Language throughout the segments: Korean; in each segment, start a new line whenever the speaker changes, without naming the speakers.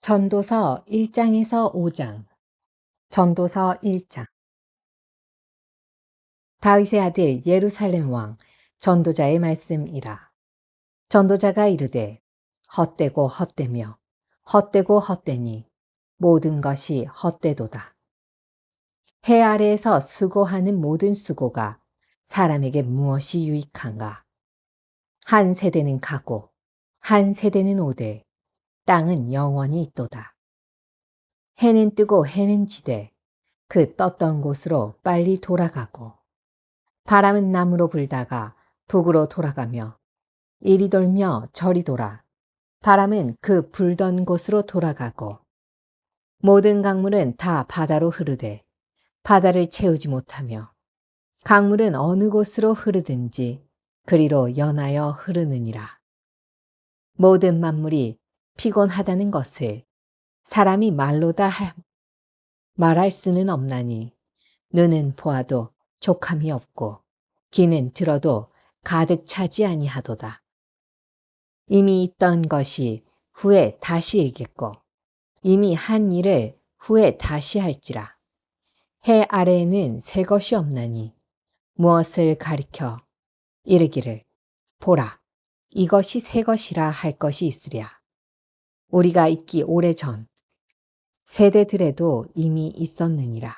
전도서 1장에서 5장. 전도서 1장. 다윗의 아들 예루살렘 왕 전도자의 말씀이라. 전도자가 이르되 헛되고 헛되며 헛되고 헛되니 모든 것이 헛되도다. 해 아래에서 수고하는 모든 수고가 사람에게 무엇이 유익한가? 한 세대는 가고 한 세대는 오되 땅은 영원히 있도다. 해는 뜨고 해는 지되 그 떴던 곳으로 빨리 돌아가고 바람은 남으로 불다가 북으로 돌아가며 이리 돌며 저리 돌아 바람은 그 불던 곳으로 돌아가고 모든 강물은 다 바다로 흐르되 바다를 채우지 못하며 강물은 어느 곳으로 흐르든지 그리로 연하여 흐르느니라. 모든 만물이 피곤하다는 것을 사람이 말할 수는 없나니 눈은 보아도 족함이 없고 귀는 들어도 가득 차지 아니하도다. 이미 있던 것이 후에 다시 일겠고 이미 한 일을 후에 다시 할지라. 해 아래에는 새 것이 없나니 무엇을 가리켜 이르기를 보라 이것이 새 것이라 할 것이 있으랴. 우리가 있기 오래전 세대들에도 이미 있었느니라.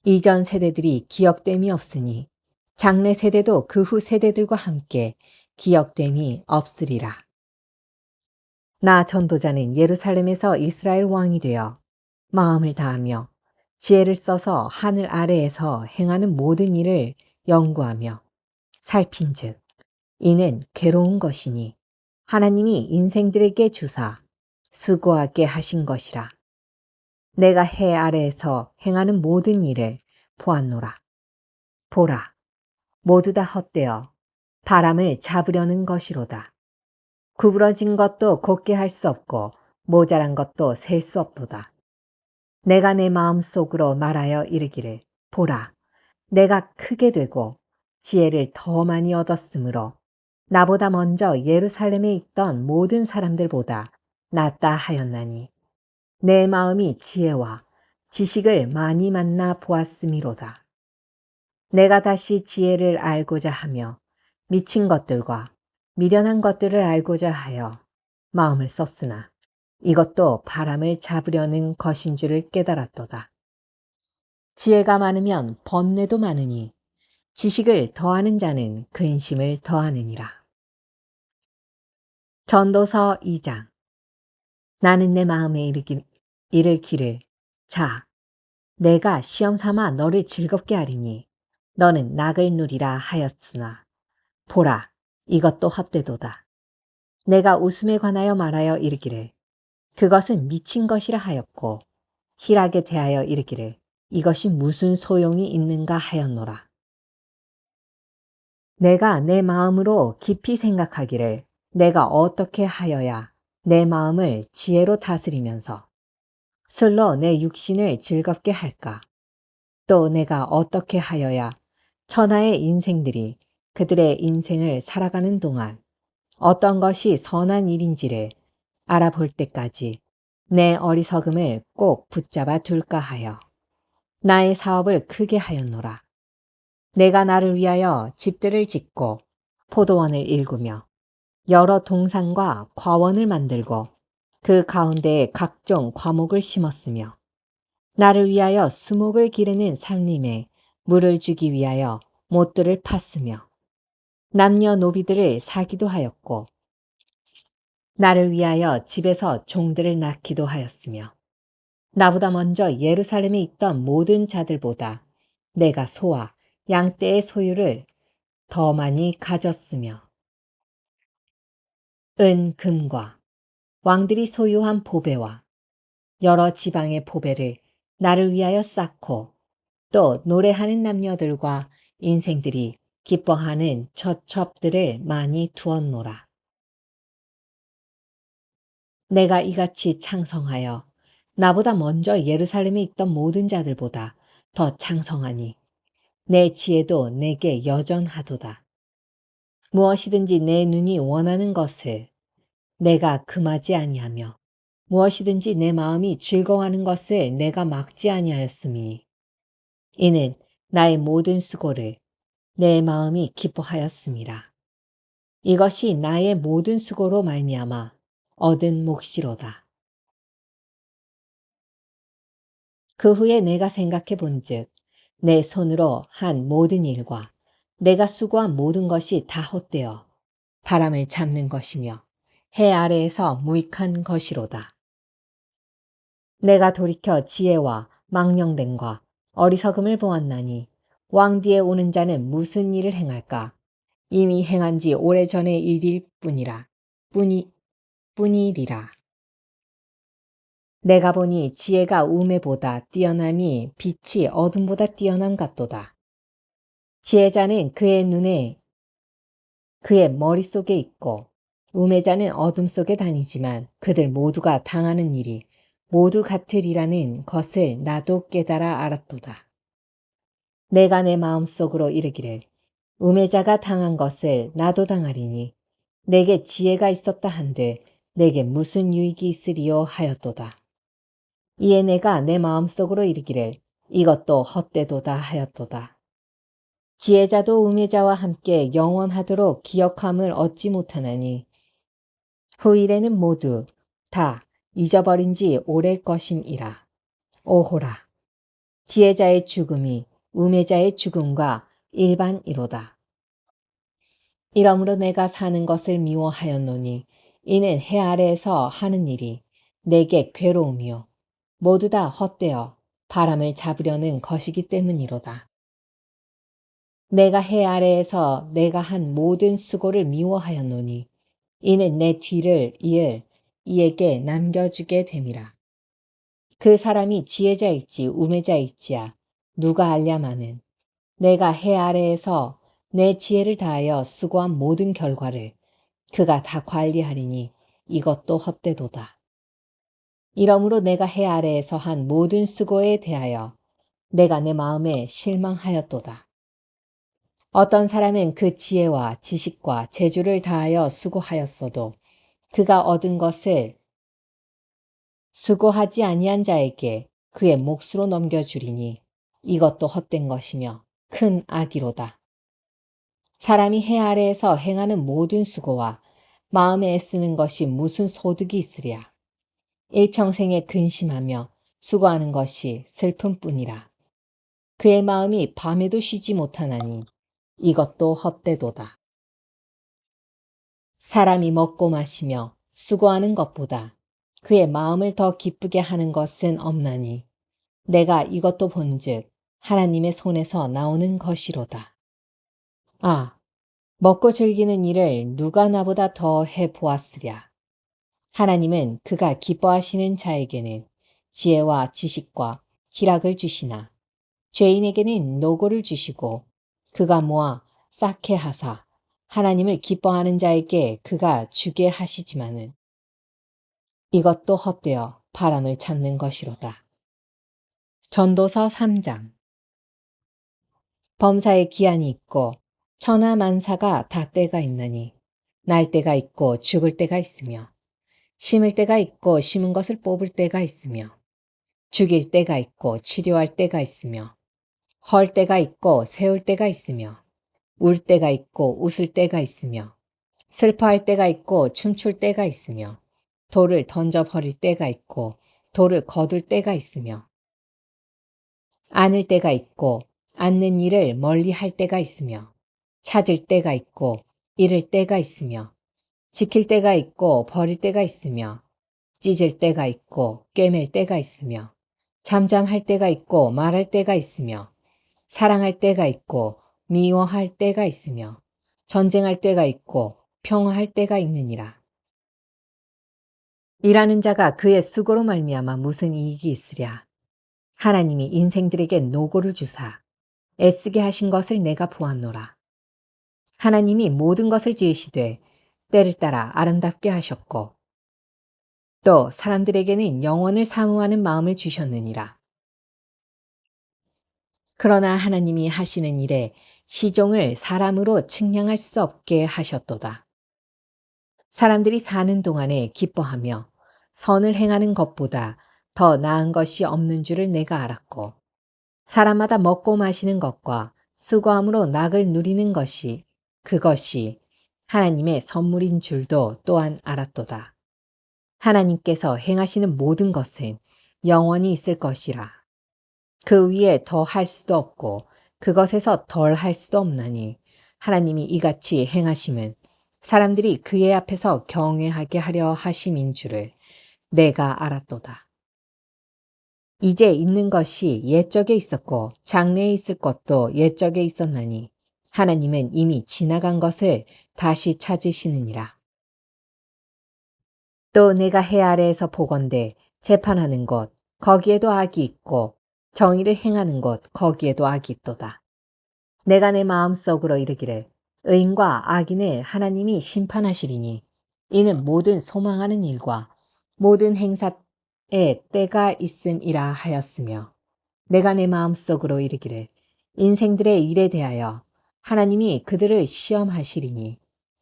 이전 세대들이 기억됨이 없으니 장래 세대도 그 후 세대들과 함께 기억됨이 없으리라. 나 전도자는 예루살렘에서 이스라엘 왕이 되어 마음을 다하며 지혜를 써서 하늘 아래에서 행하는 모든 일을 연구하며 살핀즉 이는 괴로운 것이니 하나님이 인생들에게 주사 수고하게 하신 것이라. 내가 해 아래에서 행하는 모든 일을 보았노라. 보라, 모두 다 헛되어 바람을 잡으려는 것이로다. 구부러진 것도 곧게 할 수 없고 모자란 것도 셀 수 없도다. 내가 내 마음 속으로 말하여 이르기를 보라, 내가 크게 되고 지혜를 더 많이 얻었으므로 나보다 먼저 예루살렘에 있던 모든 사람들보다 낫다 하였나니 내 마음이 지혜와 지식을 많이 만나 보았음이로다. 내가 다시 지혜를 알고자 하며 미친 것들과 미련한 것들을 알고자 하여 마음을 썼으나 이것도 바람을 잡으려는 것인 줄을 깨달았도다. 지혜가 많으면 번뇌도 많으니 지식을 더하는 자는 근심을 더하느니라. 전도서 2장. 나는 내 마음에 이르기를 자, 내가 시험 삼아 너를 즐겁게 하리니 너는 낙을 누리라 하였으나 보라, 이것도 헛되도다. 내가 웃음에 관하여 말하여 이르기를 그것은 미친 것이라 하였고 희락에 대하여 이르기를 이것이 무슨 소용이 있는가 하였노라. 내가 내 마음으로 깊이 생각하기를 내가 어떻게 하여야 내 마음을 지혜로 다스리면서 슬로 내 육신을 즐겁게 할까? 또 내가 어떻게 하여야 천하의 인생들이 그들의 인생을 살아가는 동안 어떤 것이 선한 일인지를 알아볼 때까지 내 어리석음을 꼭 붙잡아 둘까 하여 나의 사업을 크게 하였노라. 내가 나를 위하여 집들을 짓고 포도원을 일구며 여러 동산과 과원을 만들고 그 가운데에 각종 과목을 심었으며 나를 위하여 수목을 기르는 산림에 물을 주기 위하여 못들을 팠으며 남녀노비들을 사기도 하였고 나를 위하여 집에서 종들을 낳기도 하였으며 나보다 먼저 예루살렘에 있던 모든 자들보다 내가 소와 양떼의 소유를 더 많이 가졌으며 은, 금과 왕들이 소유한 보배와 여러 지방의 보배를 나를 위하여 쌓고 또 노래하는 남녀들과 인생들이 기뻐하는 처첩들을 많이 두었노라. 내가 이같이 창성하여 나보다 먼저 예루살렘에 있던 모든 자들보다 더 창성하니 내 지혜도 내게 여전하도다. 무엇이든지 내 눈이 원하는 것을 내가 금하지 아니하며 무엇이든지 내 마음이 즐거워하는 것을 내가 막지 아니하였음이니 이는 나의 모든 수고를 내 마음이 기뻐하였음이라. 이것이 나의 모든 수고로 말미암아 얻은 몫이로다. 그 후에 내가 생각해 본즉 내 손으로 한 모든 일과 내가 수고한 모든 것이 다 헛되어 바람을 잡는 것이며 해 아래에서 무익한 것이로다. 내가 돌이켜 지혜와 망령됨과 어리석음을 보았나니 왕 뒤에 오는 자는 무슨 일을 행할까? 이미 행한 지 오래전의 일일 뿐이리라. 내가 보니 지혜가 우매보다 뛰어남이 빛이 어둠보다 뛰어남 같도다. 지혜자는 그의 눈에 그의 머릿속에 있고 우매자는 어둠 속에 다니지만 그들 모두가 당하는 일이 모두 같으리라는 것을 나도 깨달아 알았도다. 내가 내 마음속으로 이르기를 우매자가 당한 것을 나도 당하리니 내게 지혜가 있었다 한들 내게 무슨 유익이 있으리요 하였도다. 이에 내가 내 마음속으로 이르기를 이것도 헛되도다 하였도다. 지혜자도 우매자와 함께 영원하도록 기억함을 얻지 못하나니 후일에는 모두 다 잊어버린 지 오래일 것임이라. 오호라. 지혜자의 죽음이 우매자의 죽음과 일반이로다. 이러므로 내가 사는 것을 미워하였노니 이는 해 아래에서 하는 일이 내게 괴로움이요 모두 다 헛되어 바람을 잡으려는 것이기 때문이로다. 내가 해 아래에서 내가 한 모든 수고를 미워하였노니 이는 내 뒤를 이을 이에게 남겨주게 됨이라. 그 사람이 지혜자일지 우매자일지야 누가 알랴마는 내가 해 아래에서 내 지혜를 다하여 수고한 모든 결과를 그가 다 관리하리니 이것도 헛되도다. 이러므로 내가 해 아래에서 한 모든 수고에 대하여 내가 내 마음에 실망하였도다. 어떤 사람은 그 지혜와 지식과 재주를 다하여 수고하였어도 그가 얻은 것을 수고하지 아니한 자에게 그의 몫으로 넘겨주리니 이것도 헛된 것이며 큰 악이로다. 사람이 해 아래에서 행하는 모든 수고와 마음에 애쓰는 것이 무슨 소득이 있으랴. 일평생에 근심하며 수고하는 것이 슬픔뿐이라. 그의 마음이 밤에도 쉬지 못하나니 이것도 헛되도다. 사람이 먹고 마시며 수고하는 것보다 그의 마음을 더 기쁘게 하는 것은 없나니 내가 이것도 본즉 하나님의 손에서 나오는 것이로다. 아, 먹고 즐기는 일을 누가 나보다 더 해보았으랴. 하나님은 그가 기뻐하시는 자에게는 지혜와 지식과 희락을 주시나 죄인에게는 노고를 주시고 그가 모아 쌓게 하사 하나님을 기뻐하는 자에게 그가 주게 하시지만은 이것도 헛되어 바람을 잡는 것이로다. 전도서 3장. 범사에 기한이 있고 천하 만사가 다 때가 있나니 날 때가 있고 죽을 때가 있으며 심을 때가 있고 심은 것을 뽑을 때가 있으며 죽일 때가 있고 치료할 때가 있으며 헐 때가 있고 세울 때가 있으며 울 때가 있고 웃을 때가 있으며 슬퍼할 때가 있고 춤출 때가 있으며 돌을 던져버릴 때가 있고 돌을 거둘 때가 있으며 안을 때가 있고 앉는 일을 멀리 할 때가 있으며 찾을 때가 있고 잃을 때가 있으며 지킬 때가 있고 버릴 때가 있으며 찢을 때가 있고 꿰맬 때가 있으며 잠잠할 때가 있고 말할 때가 있으며 사랑할 때가 있고 미워할 때가 있으며 전쟁할 때가 있고 평화할 때가 있느니라. 일하는 자가 그의 수고로 말미암아 무슨 이익이 있으랴. 하나님이 인생들에게 노고를 주사 애쓰게 하신 것을 내가 보았노라. 하나님이 모든 것을 지으시되 때를 따라 아름답게 하셨고 또 사람들에게는 영원을 사모하는 마음을 주셨느니라. 그러나 하나님이 하시는 일에 시종을 사람으로 측량할 수 없게 하셨도다. 사람들이 사는 동안에 기뻐하며 선을 행하는 것보다 더 나은 것이 없는 줄을 내가 알았고 사람마다 먹고 마시는 것과 수고함으로 낙을 누리는 것이 그것이 하나님의 선물인 줄도 또한 알았도다. 하나님께서 행하시는 모든 것은 영원히 있을 것이라. 그 위에 더 할 수도 없고 그것에서 덜 할 수도 없나니 하나님이 이같이 행하심은 사람들이 그의 앞에서 경외하게 하려 하심인 줄을 내가 알았도다. 이제 있는 것이 옛적에 있었고 장래에 있을 것도 옛적에 있었나니 하나님은 이미 지나간 것을 다시 찾으시느니라. 또 내가 해 아래에서 보건대 재판하는 곳 거기에도 악이 있고 정의를 행하는 곳 거기에도 악이 있도다. 내가 내 마음속으로 이르기를 의인과 악인을 하나님이 심판하시리니 이는 모든 소망하는 일과 모든 행사에 때가 있음이라 하였으며 내가 내 마음속으로 이르기를 인생들의 일에 대하여 하나님이 그들을 시험하시리니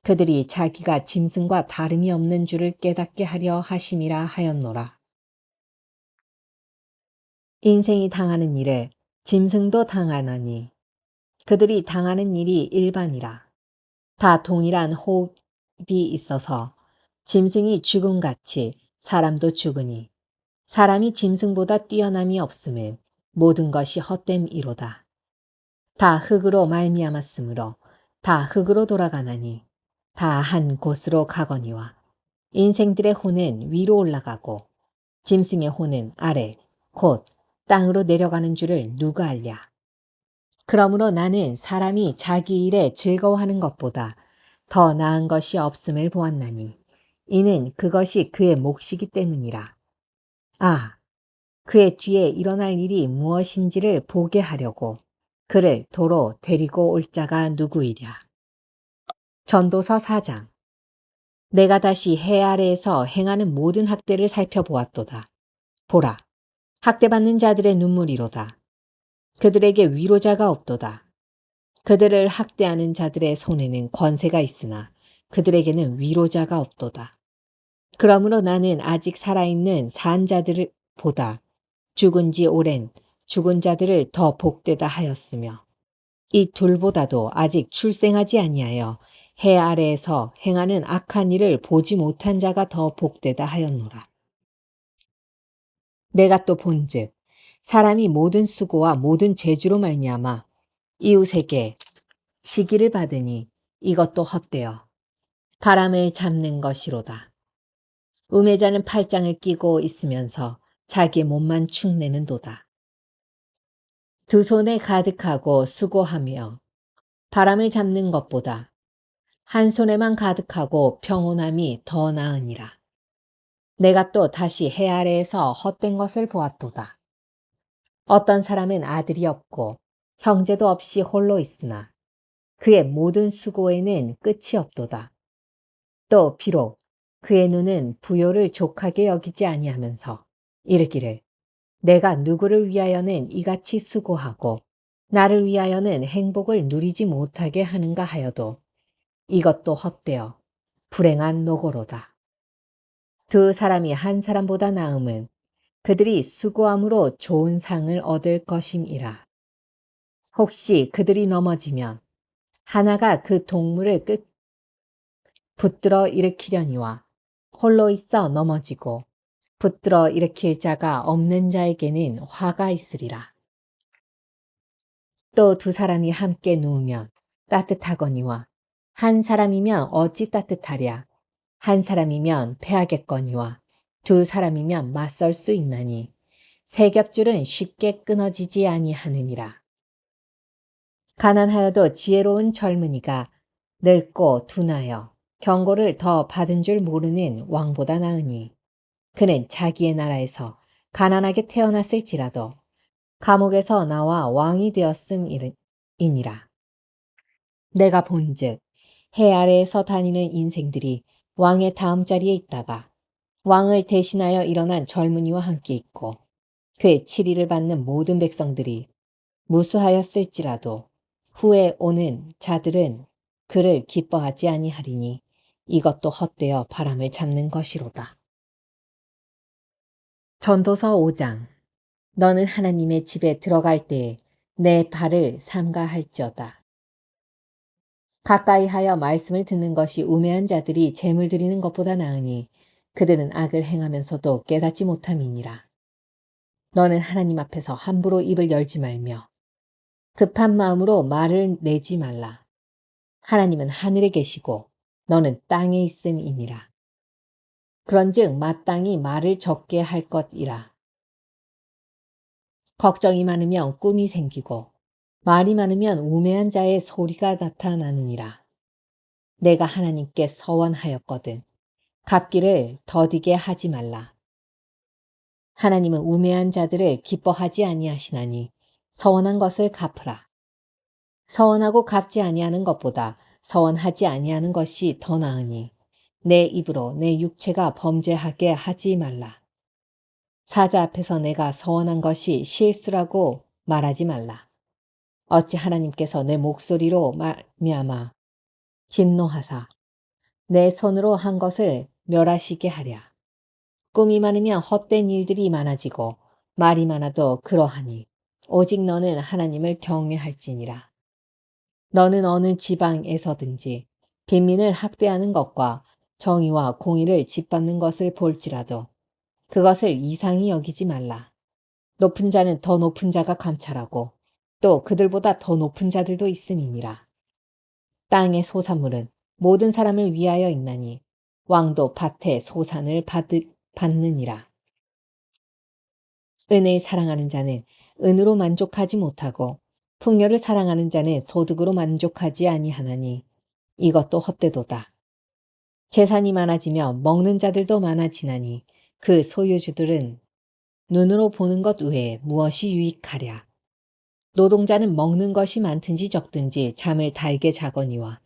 그들이 자기가 짐승과 다름이 없는 줄을 깨닫게 하려 하심이라 하였노라. 인생이 당하는 일을 짐승도 당하나니 그들이 당하는 일이 일반이라. 다 동일한 호흡이 있어서 짐승이 죽음같이 사람도 죽으니 사람이 짐승보다 뛰어남이 없음은 모든 것이 헛됨이로다. 다 흙으로 말미암았으므로 다 흙으로 돌아가나니 다 한 곳으로 가거니와 인생들의 혼은 위로 올라가고 짐승의 혼은 아래 곧 땅으로 내려가는 줄을 누가 알랴. 그러므로 나는 사람이 자기 일에 즐거워하는 것보다 더 나은 것이 없음을 보았나니 이는 그것이 그의 몫이기 때문이라. 아, 그의 뒤에 일어날 일이 무엇인지를 보게 하려고 그를 도로 데리고 올 자가 누구이랴. 전도서 4장. 내가 다시 해 아래에서 행하는 모든 학대를 살펴보았도다. 보라, 학대받는 자들의 눈물이로다. 그들에게 위로자가 없도다. 그들을 학대하는 자들의 손에는 권세가 있으나 그들에게는 위로자가 없도다. 그러므로 나는 아직 살아있는 산 자들을 보다 죽은 지 오랜 죽은 자들을 더 복되다 하였으며 이 둘보다도 아직 출생하지 아니하여 해 아래에서 행하는 악한 일을 보지 못한 자가 더 복되다 하였노라. 내가 또 본즉 사람이 모든 수고와 모든 재주로 말미암아 이웃에게 시기를 받으니 이것도 헛되어 바람을 잡는 것이로다. 우매자는 팔짱을 끼고 있으면서 자기 몸만 축내는도다. 두 손에 가득하고 수고하며 바람을 잡는 것보다 한 손에만 가득하고 평온함이 더 나으니라. 내가 또 다시 해 아래에서 헛된 것을 보았도다. 어떤 사람은 아들이 없고 형제도 없이 홀로 있으나 그의 모든 수고에는 끝이 없도다. 또 비록 그의 눈은 부요를 족하게 여기지 아니하면서 이르기를 내가 누구를 위하여는 이같이 수고하고 나를 위하여는 행복을 누리지 못하게 하는가 하여도 이것도 헛되어 불행한 노고로다. 두 사람이 한 사람보다 나음은 그들이 수고함으로 좋은 상을 얻을 것임이라. 혹시 그들이 넘어지면 하나가 그 동물을 붙들어 일으키려니와 홀로 있어 넘어지고 붙들어 일으킬 자가 없는 자에게는 화가 있으리라. 또 두 사람이 함께 누우면 따뜻하거니와 한 사람이면 어찌 따뜻하랴. 한 사람이면 패하겠거니와 두 사람이면 맞설 수 있나니 세 겹줄은 쉽게 끊어지지 아니하느니라. 가난하여도 지혜로운 젊은이가 늙고 둔하여 경고를 더 받은 줄 모르는 왕보다 나으니 그는 자기의 나라에서 가난하게 태어났을지라도 감옥에서 나와 왕이 되었음이니라. 내가 본즉 해 아래에서 다니는 인생들이 왕의 다음 자리에 있다가 왕을 대신하여 일어난 젊은이와 함께 있고 그의 치리를 받는 모든 백성들이 무수하였을지라도 후에 오는 자들은 그를 기뻐하지 아니하리니 이것도 헛되어 바람을 잡는 것이로다. 전도서 5장. 너는 하나님의 집에 들어갈 때에 내 발을 삼가할지어다. 가까이 하여 말씀을 듣는 것이 우매한 자들이 재물 드리는 것보다 나으니 그들은 악을 행하면서도 깨닫지 못함이니라. 너는 하나님 앞에서 함부로 입을 열지 말며 급한 마음으로 말을 내지 말라. 하나님은 하늘에 계시고 너는 땅에 있음이니라. 그런즉 마땅히 말을 적게 할 것이라. 걱정이 많으면 꿈이 생기고 말이 많으면 우매한 자의 소리가 나타나느니라. 내가 하나님께 서원하였거든 갚기를 더디게 하지 말라. 하나님은 우매한 자들을 기뻐하지 아니하시나니 서원한 것을 갚으라. 서원하고 갚지 아니하는 것보다 서원하지 아니하는 것이 더 나으니 내 입으로 내 육체가 범죄하게 하지 말라. 사자 앞에서 내가 서원한 것이 실수라고 말하지 말라. 어찌 하나님께서 내 목소리로 말미암아 진노하사 내 손으로 한 것을 멸하시게 하랴. 꿈이 많으면 헛된 일들이 많아지고 말이 많아도 그러하니 오직 너는 하나님을 경외할지니라. 너는 어느 지방에서든지 빈민을 학대하는 것과 정의와 공의를 짓밟는 것을 볼지라도 그것을 이상히 여기지 말라. 높은 자는 더 높은 자가 감찰하고 또 그들보다 더 높은 자들도 있음이니라. 땅의 소산물은 모든 사람을 위하여 있나니 왕도 밭의 소산을 받느니라. 은을 사랑하는 자는 은으로 만족하지 못하고 풍요를 사랑하는 자는 소득으로 만족하지 아니하나니 이것도 헛되도다. 재산이 많아지면 먹는 자들도 많아지나니 그 소유주들은 눈으로 보는 것 외에 무엇이 유익하랴. 노동자는 먹는 것이 많든지 적든지 잠을 달게 자거니와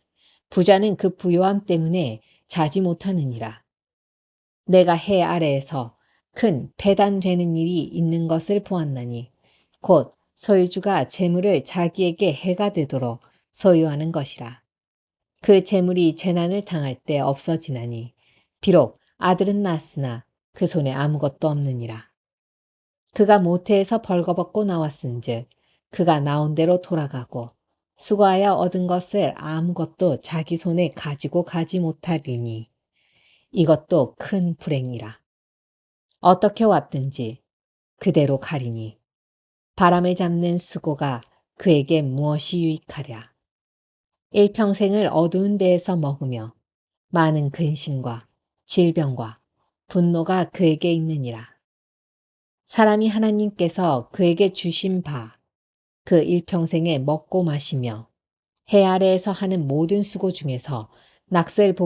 부자는 그 부요함 때문에 자지 못하느니라. 내가 해 아래에서 큰 배단되는 일이 있는 것을 보았나니 곧 소유주가 재물을 자기에게 해가 되도록 소유하는 것이라. 그 재물이 재난을 당할 때 없어지나니 비록 아들은 낳았으나 그 손에 아무것도 없느니라. 그가 모태에서 벌거벗고 나왔은즉 그가 나온 대로 돌아가고 수고하여 얻은 것을 아무것도 자기 손에 가지고 가지 못하리니 이것도 큰 불행이라. 어떻게 왔든지 그대로 가리니 바람을 잡는 수고가 그에게 무엇이 유익하랴. 일평생을 어두운 데에서 먹으며 많은 근심과 질병과 분노가 그에게 있느니라. 사람이 하나님께서 그에게 주신 바 그 일평생에 먹고 마시며 해 아래에서 하는 모든 수고 중에서 낙을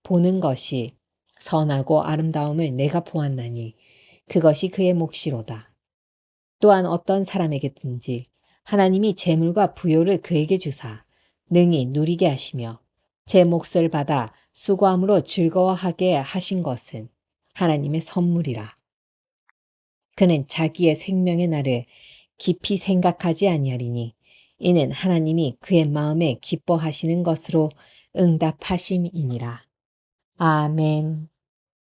보는 것이 선하고 아름다움을 내가 보았나니 그것이 그의 몫이로다. 또한 어떤 사람에게든지 하나님이 재물과 부요를 그에게 주사 능히 누리게 하시며 제 몫을 받아 수고함으로 즐거워하게 하신 것은 하나님의 선물이라. 그는 자기의 생명의 날을 깊이 생각하지 아니하리니 이는 하나님이 그의 마음에 기뻐하시는 것으로 응답하심이니라. 아멘.